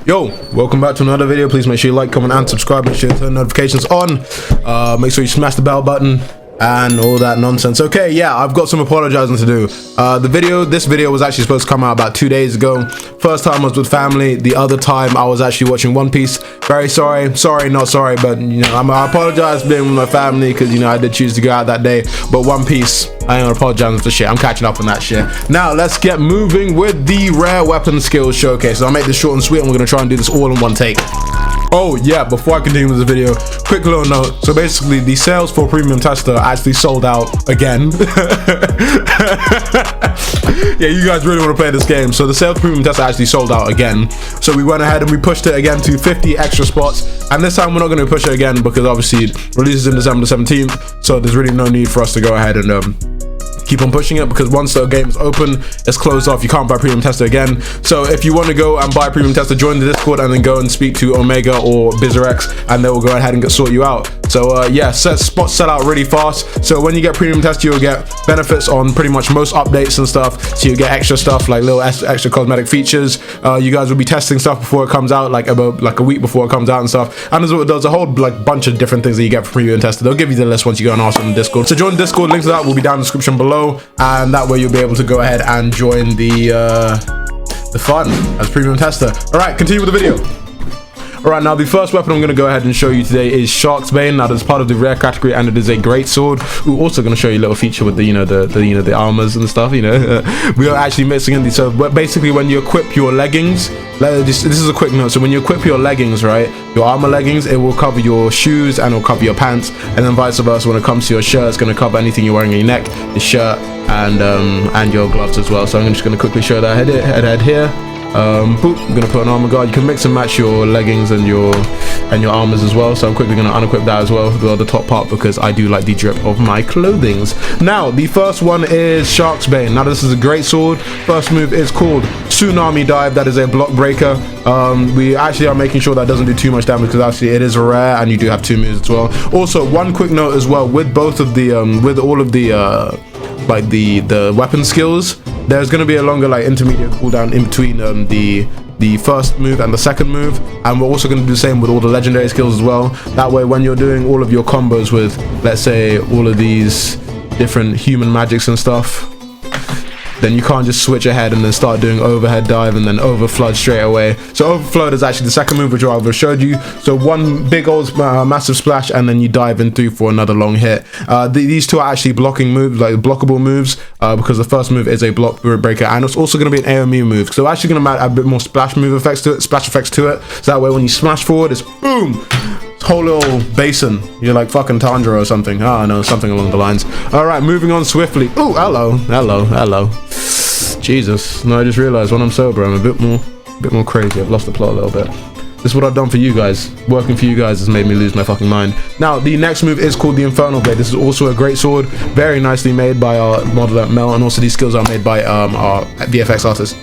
Yo, welcome back to another video. Please make sure you like, comment and subscribe. Make sure you turn notifications on. Make sure you smash the bell button and all that nonsense. Okay, yeah, I've got some apologizing to do. This video was actually supposed to come out about 2 days ago. First time I was with family. The other time I was actually watching One Piece. Very sorry, not sorry, but you know, I apologize for being with my family because you know I did choose to go out that day. But One Piece, I ain't apologizing for shit. I'm catching up on that shit. Now let's get moving with the rare weapon skills showcase. I'll make this short and sweet, and we're gonna try and do this all in one take. Oh yeah, before I continue with the video, quick little note. So basically the sales for Premium Tester actually sold out again. Yeah, you guys really want to play this game. So the sales for Premium Tester actually sold out again. So we went ahead and we pushed it again to 50 extra spots. And this time we're not going to push it again because obviously it releases in December the 17th. So there's really no need for us to go ahead and keep on pushing it, because once the game is open, it's closed off. You can't buy Premium Tester again. So if you want to go and buy Premium Tester, join the Discord and then go and speak to Omega or Bizarrex, and they will go ahead and sort you out. So yeah, spots sell out really fast. So when you get Premium Tester, you'll get benefits on pretty much most updates and stuff. So you get extra stuff like little extra cosmetic features. You guys will be testing stuff before it comes out, like about a week before it comes out and stuff. And there's a whole bunch of different things that you get for Premium Tester. They'll give you the list once you go and ask them in the Discord. So join the Discord. Link to that will be down in the description below. And that way you'll be able to go ahead and join the fun as Premium Tester. All right, continue with the video. All right, now the first weapon I'm going to go ahead and show you today is Shark's Bane. Now that's part of the rare category, and it is a great sword. We're also going to show you a little feature with the armors and stuff. We are actually mixing in these. So basically, when you equip your leggings, this is a quick note. So when you equip your leggings, right, your armor leggings, it will cover your shoes and it will cover your pants, and then vice versa. When it comes to your shirt, it's going to cover anything you're wearing on your neck, your shirt, and your gloves as well. So I'm just going to quickly show that head here. Boop, I'm gonna put an armor guard. You can mix and match your leggings and your armors as well. So I'm quickly gonna unequip that as well, the top part, because I do like the drip of my clothings. Now the first one is Shark's Bane. Now this is a great sword. First move is called Tsunami Dive. That is a block breaker. We actually are making sure that doesn't do too much damage, because actually it is rare and you do have 2 moves as well. Also, one quick note as well, with both of the with all of the like the weapon skills, there's going to be a longer intermediate cooldown in between the first move and the second move, and we're also going to do the same with all the legendary skills as well. That way when you're doing all of your combos with, let's say, all of these different human magics and stuff, then you can't just switch ahead and then start doing overhead dive and then overflood straight away. So overflood is actually the second move, which I've showed you. So one big old massive splash, and then you dive in through for another long hit. These two are actually blocking moves, like blockable moves, because the first move is a block breaker, and it's also going to be an AoE move. So actually going to add a bit more splash effects to it. So that way when you smash forward, it's boom. Whole little basin. You're like fucking Tundra or something. Oh no, something along the lines. All right, moving on swiftly. Oh, hello. Jesus. No, I just realized when I'm sober, I'm a bit more crazy. I've lost the plot a little bit. This is what I've done for you guys. Working for you guys has made me lose my fucking mind. Now, the next move is called the Infernal Blade. This is also a great sword, very nicely made by our modeler Mel, and also these skills are made by our VFX artist.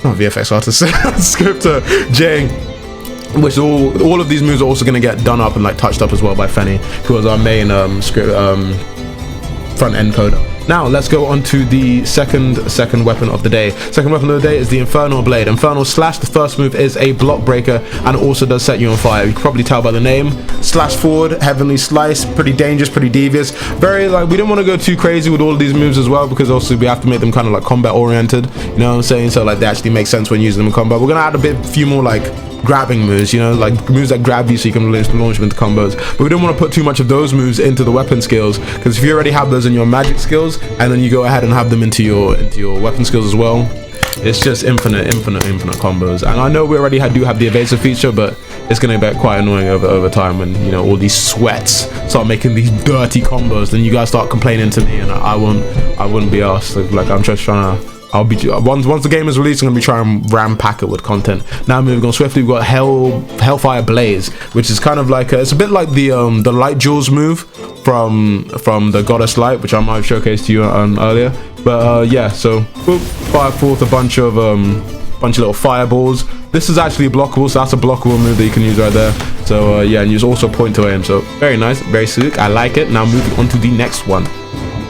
Not VFX artist, scripter Jay. Which all of these moves are also going to get done up and touched up as well by Fenny, who is our main front end coder. Now let's go on to the second weapon of the day. Second weapon of the day is the Infernal Blade. Infernal Slash. The first move is a block breaker and also does set you on fire. You can probably tell by the name. Slash forward, Heavenly Slice. Pretty dangerous, pretty devious. Very we don't want to go too crazy with all of these moves as well, because also we have to make them kind of combat oriented. You know what I'm saying? So they actually make sense when using them in combat. We're gonna add a few more grabbing moves, moves that grab you so you can launch them into combos. But we don't want to put too much of those moves into the weapon skills, because if you already have those in your magic skills and then you go ahead and have them into your weapon skills as well, it's just infinite combos. And I know we already do have the evasive feature, but it's going to be quite annoying over time when all these sweats start making these dirty combos. Then you guys start complaining to me, and I wouldn't be asked. I'm just trying to. Once the game is released, I'm gonna be trying to ram-pack it with content. Now moving on swiftly, we've got Hellfire Blaze, which is kind of it's a bit like the Light Jewels move from the Goddess Light, which I might have showcased to you earlier. But yeah, so boop, fire forth a bunch of little fireballs. This is actually blockable, so that's a blockable move that you can use right there. So yeah, and use also point to aim. So very nice, very sick. I like it. Now moving on to the next one.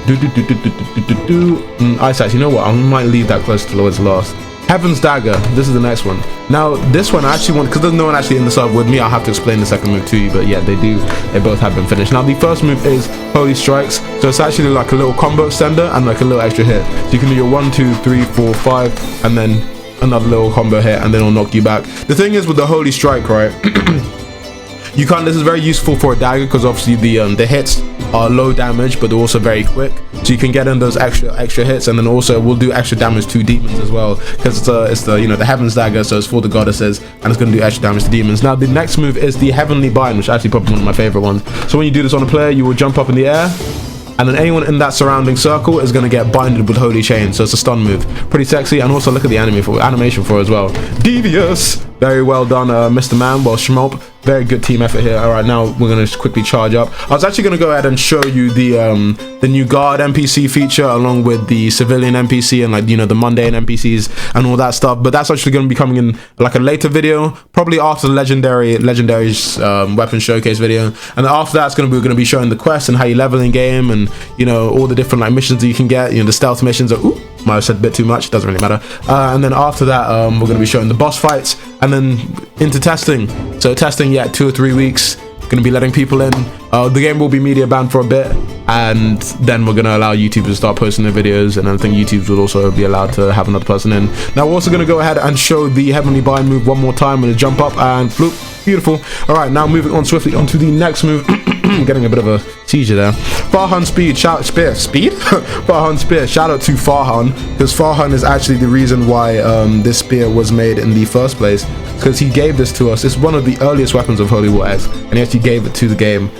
Ice Axe, you know what? I might leave that close towards last. Heaven's Dagger. This is the next one. Now this one I actually want, because there's no one actually in the sub with me, I'll have to explain the second move to you, but yeah, they both have been finished. Now the first move is Holy Strikes, so it's actually like a little combo extender and like a little extra hit, so you can do your 1 2 3 4 5 and then another little combo hit, and then it'll knock you back. The thing is with the Holy Strike, right, you can't, this is very useful for a dagger because obviously the hits are low damage, but they're also very quick, so you can get in those extra hits, and then also will do extra damage to demons as well, because it's the you know, the Heaven's Dagger, so it's for the goddesses, and it's going to do extra damage to demons. Now the next move is the Heavenly Bind, which is actually probably one of my favorite ones. So when you do this on a player, you will jump up in the air, and then anyone in that surrounding circle is going to get binded with Holy Chain, so it's a stun move. Pretty sexy, and also look at the animation for it as well. Devious! Very well done, Mr. Man. Well, Schmolp, very good team effort here. All right, now we're going to quickly charge up. I was actually going to go ahead and show you the new guard NPC feature along with the civilian NPC and, like, you know, the mundane NPCs and all that stuff, but that's actually going to be coming in like a later video, probably after the legendary's weapon showcase video, and then after that we're going to be showing the quests and how you level in game, and, you know, all the different like missions that you can get. You know, the stealth missions are, ooh, might have said a bit too much, doesn't really matter. And then after that we're going to be showing the boss fights, and then into testing. So testing, yeah, 2 or 3 weeks, going to be letting people in. The game will be media banned for a bit, and then we're going to allow YouTubers to start posting their videos, and I think YouTubers will also be allowed to have another person in. Now we're also going to go ahead and show the Heavenly Bind move one more time with a jump up and floop. Beautiful. All right, now moving on swiftly onto the next move. Getting a bit of a seizure there. Farhan Speed, Speed? Farhan Spear, shout out to Farhan, because Farhan is actually the reason why this spear was made in the first place, because he gave this to us. It's one of the earliest weapons of Holy War X, and he actually gave it to the game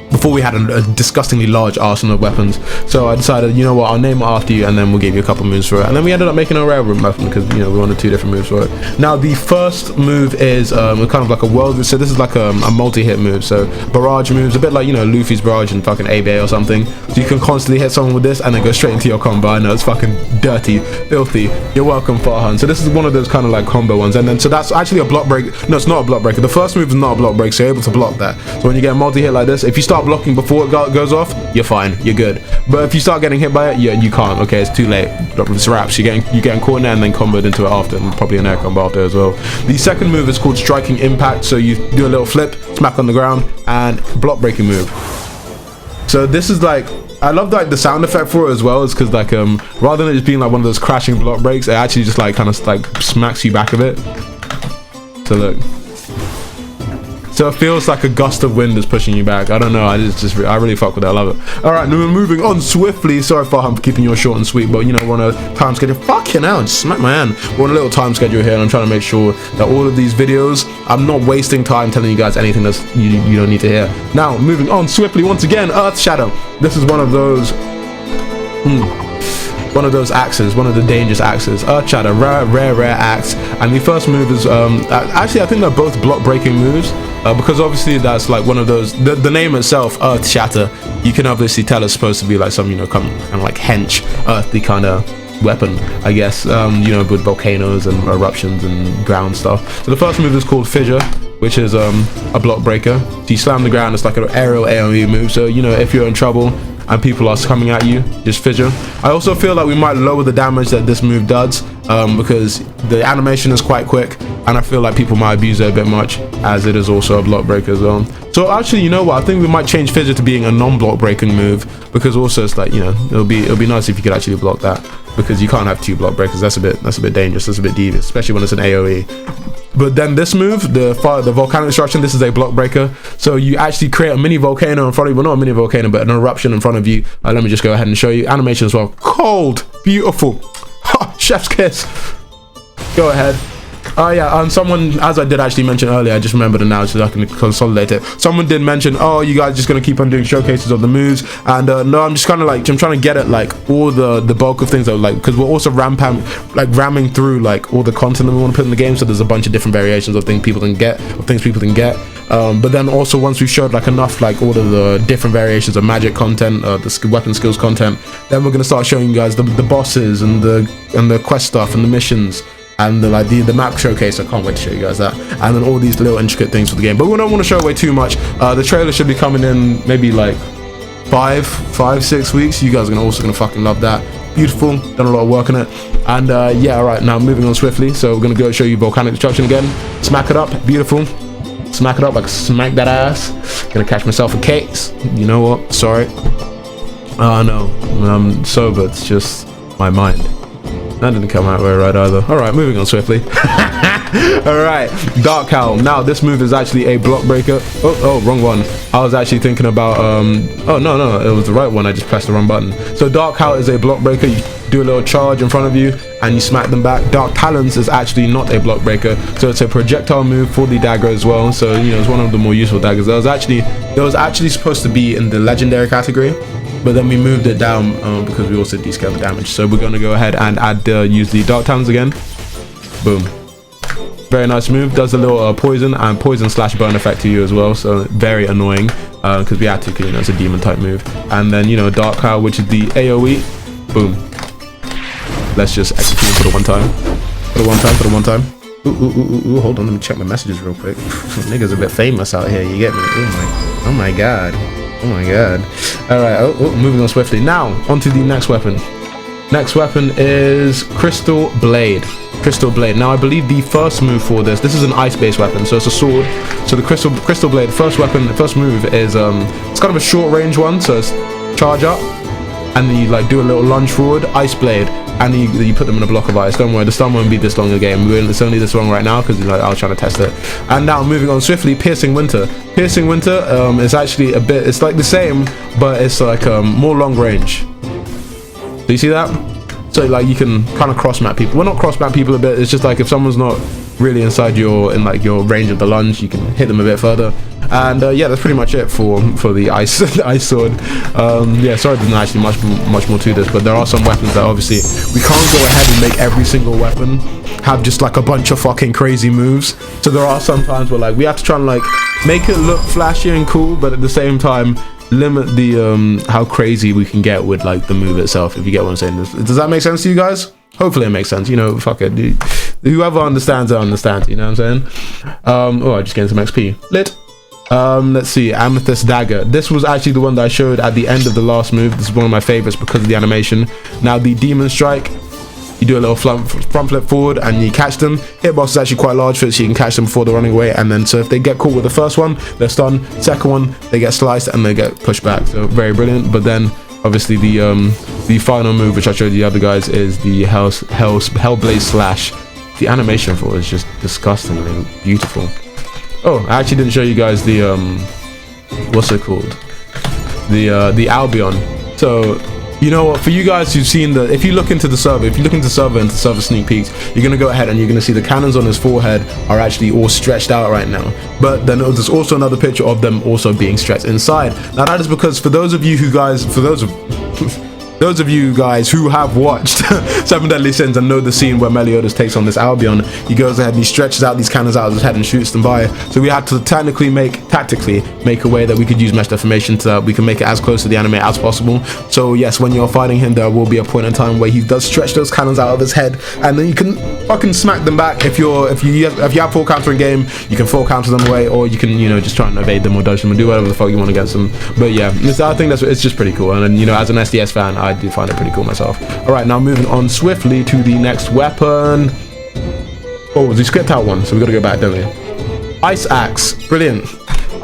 before we had a disgustingly large arsenal of weapons. So I decided, you know what, I'll name it after you, and then we'll give you a couple moves for it. And then we ended up making a rare weapon because, you know, we wanted 2 different moves for it. Now the first move is kind of like a world, so this is like a multi-hit move. So barrage moves, a bit like, you know, Luffy's barrage in fucking ABA or something. So you can constantly hit someone with this and then go straight into your combo. I know, it's fucking dirty, filthy. You're welcome, Farhan. So this is one of those kind of like combo ones, and then so that's actually a block break. No, it's not a block breaker. The first move is not a block break, so you're able to block that. So when you get a multi-hit like this, if you start blocking before it goes off, you're fine, you're good. But if you start getting hit by it, you can't. Okay, it's too late. It's wraps. You're getting caught in there and then comboed into it after, and probably an air combo after as well. The second move is called Striking Impact. So you do a little flip, smack on the ground, and block breaking move. So this is like, I love like the sound effect for it as well, is because like rather than it just being like one of those crashing block breaks, it actually just like kind of like smacks you back a bit. So look. So it feels like a gust of wind is pushing you back. I don't know, I really fuck with it. I love it. All right, now we're moving on swiftly. Sorry, Farhan, for keeping yours short and sweet, but you know, we're on a time schedule. Fucking hell, just smack my hand. We're on a little time schedule here, and I'm trying to make sure that all of these videos, I'm not wasting time telling you guys anything that's you don't need to hear. Now, moving on swiftly once again, Earth Shadow. This is one of those. One of those axes, one of the dangerous axes. Earth Shatter, rare axe. And the first move is actually I think they're both block breaking moves, because obviously that's like one of those, the name itself, Earth Shatter, you can obviously tell it's supposed to be like some, you know, kind of like hench earthly kind of weapon, I guess, you know, with volcanoes and eruptions and ground stuff. So the first move is called Fissure, which is a block breaker. So you slam the ground, it's like an aerial AoE move, so you know, if you're in trouble and people are coming at you, just fissure. I also feel like we might lower the damage that this move does, because the animation is quite quick, and I feel like people might abuse it a bit much, as it is also a block breaker as well. So actually, you know what, I think we might change fissure to being a non-block breaking move, because also it's like, you know, it'll be nice if you could actually block that, because you can't have 2 block breakers. That's a bit dangerous, that's a bit devious, especially when it's an AoE. But then this move, the volcanic destruction, this is a block breaker. So you actually create a mini volcano in front of you. Well, not a mini volcano, but an eruption in front of you. Let me just go ahead and show you. Animation as well. Cold. Beautiful. Ha, chef's kiss. Go ahead. Oh yeah, and someone, as I did actually mention earlier, I just remembered it now so I can consolidate it. Someone did mention, oh, you guys just gonna keep on doing showcases of the moves, and no, I'm just kind of like, I'm trying to get at like all the bulk of things that like, because we're also ramming through like all the content that we want to put in the game. So there's a bunch of different variations of things people can get, but then also once we've showed like enough, like all of the different variations of magic content, the weapon skills content, then we're gonna start showing you guys the bosses and the quest stuff and the missions. And the map showcase. I can't wait to show you guys that, and then all these little intricate things for the game, but we don't want to show away too much. The trailer should be coming in maybe like 5-6 weeks. You guys are also gonna fucking love that. beautiful. Done a lot of work on it. And yeah, all right, now moving on swiftly. So we're gonna go show you volcanic destruction again. Smack it up, beautiful. Smack it up, like smack that ass. Gonna catch myself a case. You know what? Sorry. Oh no, I'm sober. It's just my mind. That didn't come out very right either. All right, moving on swiftly. All right, Dark Cowl. Now this move is actually a block breaker. Oh, wrong one. I was actually thinking about oh no, it was the right one. I just pressed the wrong button. So Dark Cowl is a block breaker. You do a little charge in front of you and you smack them back. Dark Talons is actually not a block breaker, so it's a projectile move for the dagger as well. So you know, it's one of the more useful daggers. There was actually supposed to be in the legendary category, but then we moved it down because we also descaled the damage. So we're going to go ahead and use the Dark Talons again. Boom. Very nice move. Does a little poison and poison / burn effect to you as well. So very annoying because we had to, you know, it's a demon type move. And then, you know, Dark Cowl, which is the AoE. Boom. Let's just execute for the one time. For the one time. Ooh, hold on. Let me check my messages real quick. Niggas a bit famous out here. You get me? Oh my god. Oh my god. All right. Moving on swiftly. Now, onto the next weapon. Next weapon is Crystal Blade. Crystal Blade. Now, I believe the first move for this is an ice-based weapon, so it's a sword. So the Crystal Blade, first move is it's kind of a short range one. So it's charge up, and then you like do a little lunge forward, Ice Blade, and you put them in a block of ice. Don't worry, the stun won't be this long a game. It's only this long right now because like, I was trying to test it. And now moving on swiftly, Piercing Winter. Piercing Winter is actually a bit. It's like the same, but it's like more long range. Do you see that? So like you can kind of cross map people. Well, not cross map people a bit. It's just like if someone's not really inside your range of the lunge, you can hit them a bit further. And yeah, that's pretty much it for the ice the ice sword. Yeah, sorry, there's not actually much more to this, but there are some weapons that obviously we can't go ahead and make every single weapon have just like a bunch of fucking crazy moves. So there are some times where like we have to try and like make it look flashy and cool, but at the same time limit the how crazy we can get with like the move itself, if you get what I'm saying. Does that make sense to you guys? Hopefully it makes sense. You know, fuck it, dude. Whoever understands it understands, you know what I'm saying? Oh, I just gained some XP. Lit. Let's see, Amethyst Dagger. This was actually the one that I showed at the end of the last move. This is one of my favorites because of the animation. Now the Demon Strike, you do a little front flip forward and you catch them. Hitbox is actually quite large for it, so you can catch them before they're running away. And then so if they get caught with the first one, they're stunned. Second one, they get sliced and they get pushed back. So very brilliant. But then obviously the final move, which I showed the other guys, is the Hellblade Slash. The animation for it is just disgustingly beautiful. Oh, I actually didn't show you guys the what's it called? The Albion. So you know what, for you guys who've seen if you look into the server, into server sneak peeks, you're gonna go ahead and you're gonna see the cannons on his forehead are actually all stretched out right now. But then there's also another picture of them also being stretched inside. Now that is because for those of you guys who have watched Seven Deadly Sins and know the scene where Meliodas takes on this Albion, he goes ahead and he stretches out these cannons out of his head and shoots them by. So we had to tactically make a way that we could use mesh deformation so that we can make it as close to the anime as possible. So yes, when you're fighting him, there will be a point in time where he does stretch those cannons out of his head, and then you can fucking smack them back. If you have full counter in game, you can full counter them away, or you can, you know, just try and evade them or dodge them and do whatever the fuck you want against them. But yeah, I think it's just pretty cool. And you know, as an SDS fan, I do find it pretty cool myself. All right, now moving on swiftly to the next weapon. Oh, we skipped out one, so we got to go back, don't we? Ice Axe, brilliant.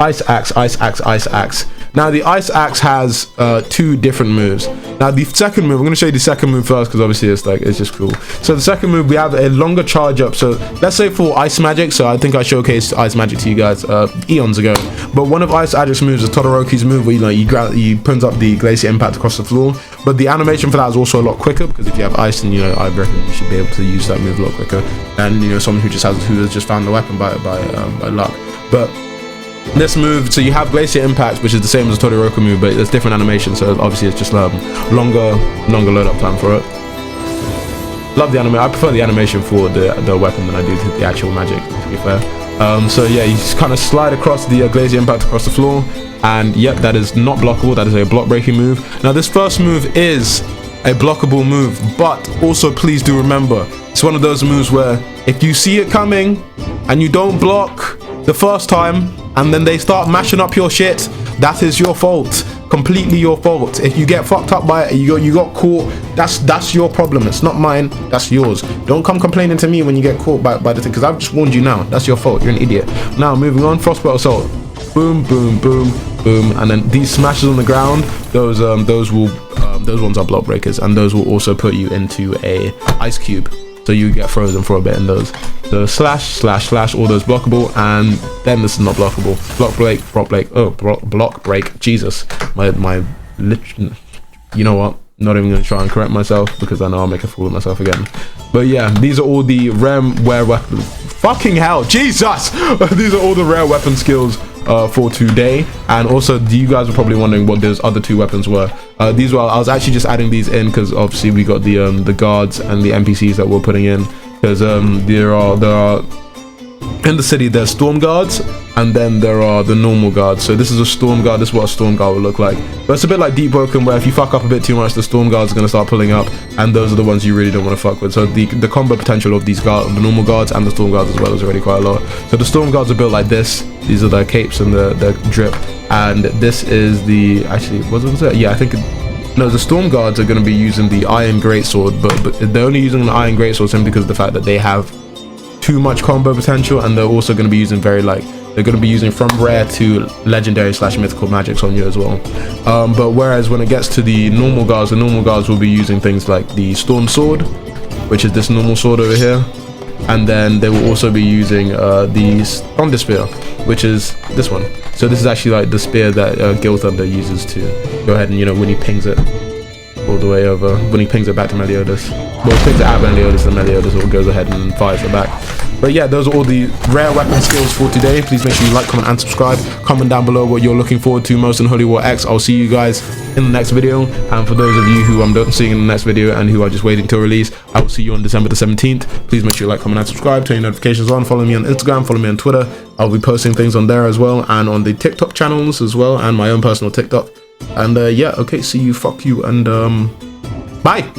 Ice Axe. Now the Ice Axe has two different moves. Now the second move, I'm going to show you the second move first because obviously it's just cool. So the second move, we have a longer charge up. So let's say for Ice Magic, so I think I showcased Ice Magic to you guys eons ago. But one of Ice Magic's moves is Todoroki's move, where he pins up the Glacier Impact across the floor. But the animation for that is also a lot quicker because if you have ice, then you know I reckon you should be able to use that move a lot quicker. And you know, someone who has just found the weapon by luck. But this move, so you have Glacier Impact, which is the same as the Todoroki move, but it's different animation, so obviously it's just longer load up time for it. Love the anime. I prefer the animation for the weapon than I do the actual magic, to be fair. So yeah, you just kind of slide across the Glacier Impact across the floor, and yep, that is not blockable. That is a block breaking move. Now this first move is a blockable move, but also please do remember, it's one of those moves where if you see it coming and you don't block the first time, and then they start mashing up your shit, that is your fault. completely your fault. If you get fucked up by it, you got caught, that's your problem. It's not mine, that's yours. Don't come complaining to me when you get caught by the thing, because I've just warned you now. That's your fault. You're an idiot. Now moving on, Frostbolt Assault. Boom, boom, boom, boom, and then these smashes on the ground, those ones are block breakers, and those will also put you into a ice cube, so you get frozen for a bit in those. So slash, slash, slash, all those blockable, and then this is not blockable. Block break. Jesus, you know what? Not even gonna try and correct myself because I know I'll make a fool of myself again. But yeah, these are all the rare weapons. Fucking hell, Jesus! These are all the rare weapon skills for today. And also, you guys are probably wondering what those other 2 weapons were. I was actually just adding these in because obviously we got the guards and the NPCs that we're putting in, because there are in the city there's storm guards, and then there are the normal guards. So this is a storm guard. This is what a storm guard would look like. But it's a bit like Deep Broken, where if you fuck up a bit too much, the storm guards are going to start pulling up, and those are the ones you really don't want to fuck with. So the combo potential of these guards, the normal guards and the storm guards as well, is already quite a lot. So the storm guards are built like this. These are the capes and the drip, and this is the, actually, what was it? Yeah, I think no, the storm guards are going to be using the iron greatsword, but they're only using the iron greatsword simply because of the fact that they have too much combo potential, and they're also going to be using they're going to be using from rare to legendary / mythical magics on you as well. But whereas when it gets to the normal guards will be using things like the storm sword, which is this normal sword over here, and then they will also be using the thunder spear, which is this one. So this is actually like the spear that Gil Thunder uses to go ahead and, you know, when he pings it all the way over, when he pings it back to Meliodas. Well, he pings it at Meliodas, and Meliodas all goes ahead and fires it back. But yeah, those are all the rare weapon skills for today. Please make sure you like, comment, and subscribe. Comment down below what you're looking forward to most in Holy War X. I'll see you guys in the next video. And for those of you who I'm not seeing in the next video and who are just waiting till release, I will see you on December the 17th. Please make sure you like, comment, and subscribe. Turn your notifications on. Follow me on Instagram. Follow me on Twitter. I'll be posting things on there as well, and on the TikTok channels as well, and my own personal TikTok. And yeah, okay, see you, fuck you, and bye.